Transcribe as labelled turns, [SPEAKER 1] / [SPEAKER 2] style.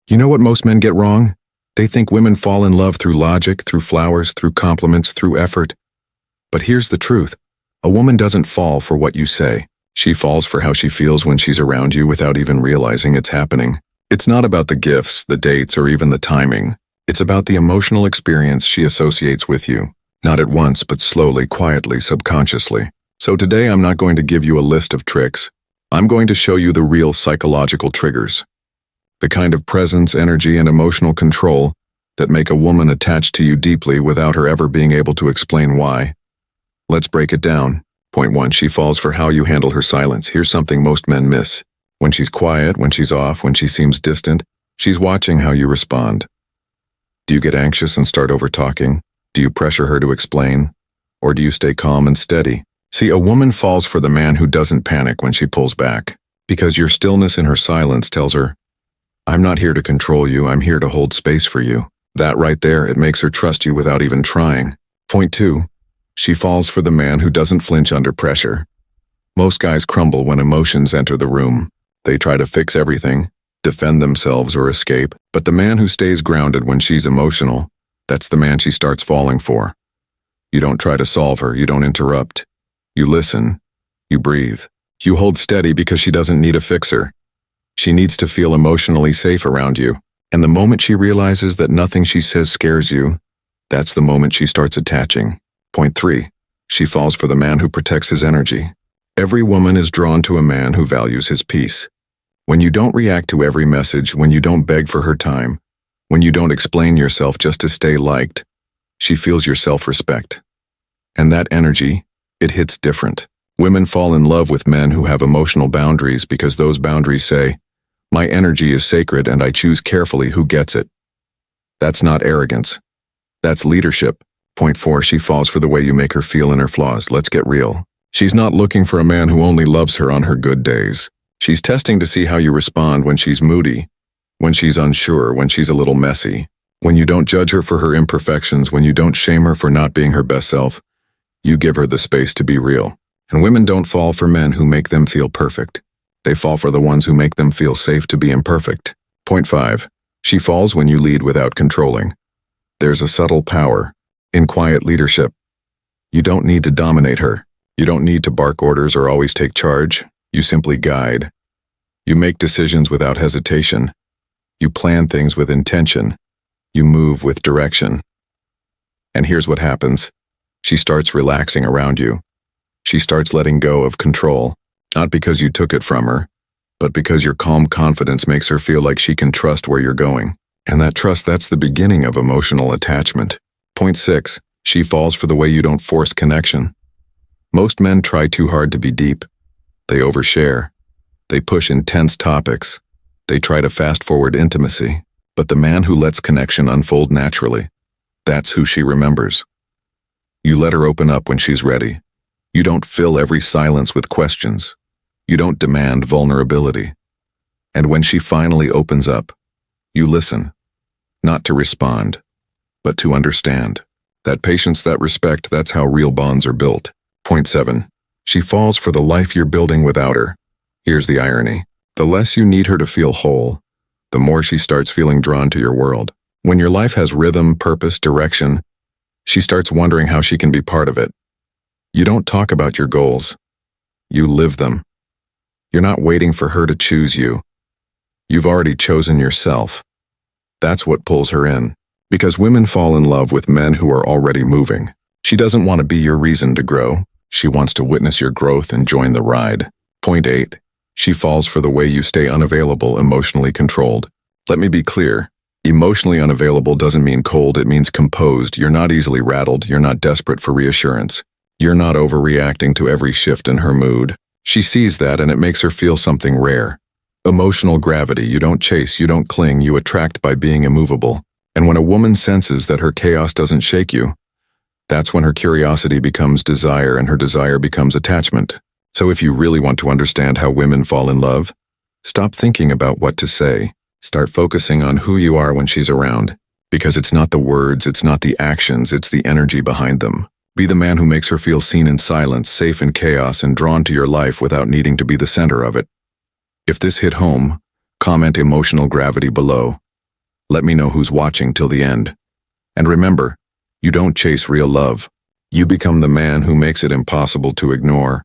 [SPEAKER 1] You know what most men get wrong? They think women fall in love through logic, through flowers, through compliments, through effort. But here's the truth. A woman doesn't fall for what you say. She falls for how she feels when she's around you without even realizing it's happening. It's not about the gifts, the dates, or even the timing. It's about the emotional experience she associates with you. Not at once, but slowly, quietly, subconsciously. So today I'm not going to give you a list of tricks. I'm going to show you the real psychological triggers. The kind of presence, energy, and emotional control that make a woman attached to you deeply without her ever being able to explain why. Let's break it down. Point 1. She falls for how you handle her silence. Here's something most men miss. When she's quiet, when she's off, when she seems distant, she's watching how you respond. Do you get anxious and start over-talking? Do you pressure her to explain? Or do you stay calm and steady? See, a woman falls for the man who doesn't panic when she pulls back, because your stillness in her silence tells her, I'm not here to control you, I'm here to hold space for you. That right there, it makes her trust you without even trying. Point 2. She falls for the man who doesn't flinch under pressure. Most guys crumble when emotions enter the room. They try to fix everything, defend themselves or escape, but the man who stays grounded when she's emotional, that's the man she starts falling for. You don't try to solve her, you don't interrupt. You listen, you breathe. You hold steady because she doesn't need a fixer. She needs to feel emotionally safe around you. And the moment she realizes that nothing she says scares you, that's the moment she starts attaching. Point 3. She falls for the man who protects his energy. Every woman is drawn to a man who values his peace. When you don't react to every message, when you don't beg for her time, when you don't explain yourself just to stay liked, she feels your self-respect. And that energy, it hits different. Women fall in love with men who have emotional boundaries because those boundaries say, my energy is sacred and I choose carefully who gets it. That's not arrogance. That's leadership. Point 4. She falls for the way you make her feel in her flaws. Let's get real. She's not looking for a man who only loves her on her good days. She's testing to see how you respond when she's moody, when she's unsure, when she's a little messy, when you don't judge her for her imperfections, when you don't shame her for not being her best self. You give her the space to be real. And women don't fall for men who make them feel perfect. They fall for the ones who make them feel safe to be imperfect. Point 5. She falls when you lead without controlling. There's a subtle power in quiet leadership. You don't need to dominate her. You don't need to bark orders or always take charge. You simply guide. You make decisions without hesitation. You plan things with intention. You move with direction. And here's what happens. She starts relaxing around you. She starts letting go of control, not because you took it from her, but because your calm confidence makes her feel like she can trust where you're going. And that trust, that's the beginning of emotional attachment. Point 6. She falls for the way you don't force connection. Most men try too hard to be deep. They overshare. They push intense topics. They try to fast-forward intimacy. But the man who lets connection unfold naturally, that's who she remembers. You let her open up when she's ready. You don't fill every silence with questions. You don't demand vulnerability. And when she finally opens up, you listen, not to respond, but to understand. That patience, that respect, that's how real bonds are built. Point 7. She falls for the life you're building without her. Here's the irony. The less you need her to feel whole, the more she starts feeling drawn to your world. When your life has rhythm, purpose, direction, she starts wondering how she can be part of it. You don't talk about your goals. You live them. You're not waiting for her to choose you. You've already chosen yourself. That's what pulls her in. Because women fall in love with men who are already moving. She doesn't want to be your reason to grow. She wants to witness your growth and join the ride. Point 8. She falls for the way you stay unavailable, emotionally controlled. Let me be clear. Emotionally unavailable doesn't mean cold, it means composed. You're not easily rattled, you're not desperate for reassurance. You're not overreacting to every shift in her mood. She sees that and it makes her feel something rare. Emotional gravity. You don't chase, you don't cling, you attract by being immovable. And when a woman senses that her chaos doesn't shake you, that's when her curiosity becomes desire and her desire becomes attachment. So if you really want to understand how women fall in love, stop thinking about what to say. Start focusing on who you are when she's around. Because it's not the words, it's not the actions, it's the energy behind them. Be the man who makes her feel seen in silence, safe in chaos, and drawn to your life without needing to be the center of it. If this hit home, comment emotional gravity below. Let me know who's watching till the end. And remember, you don't chase real love. You become the man who makes it impossible to ignore.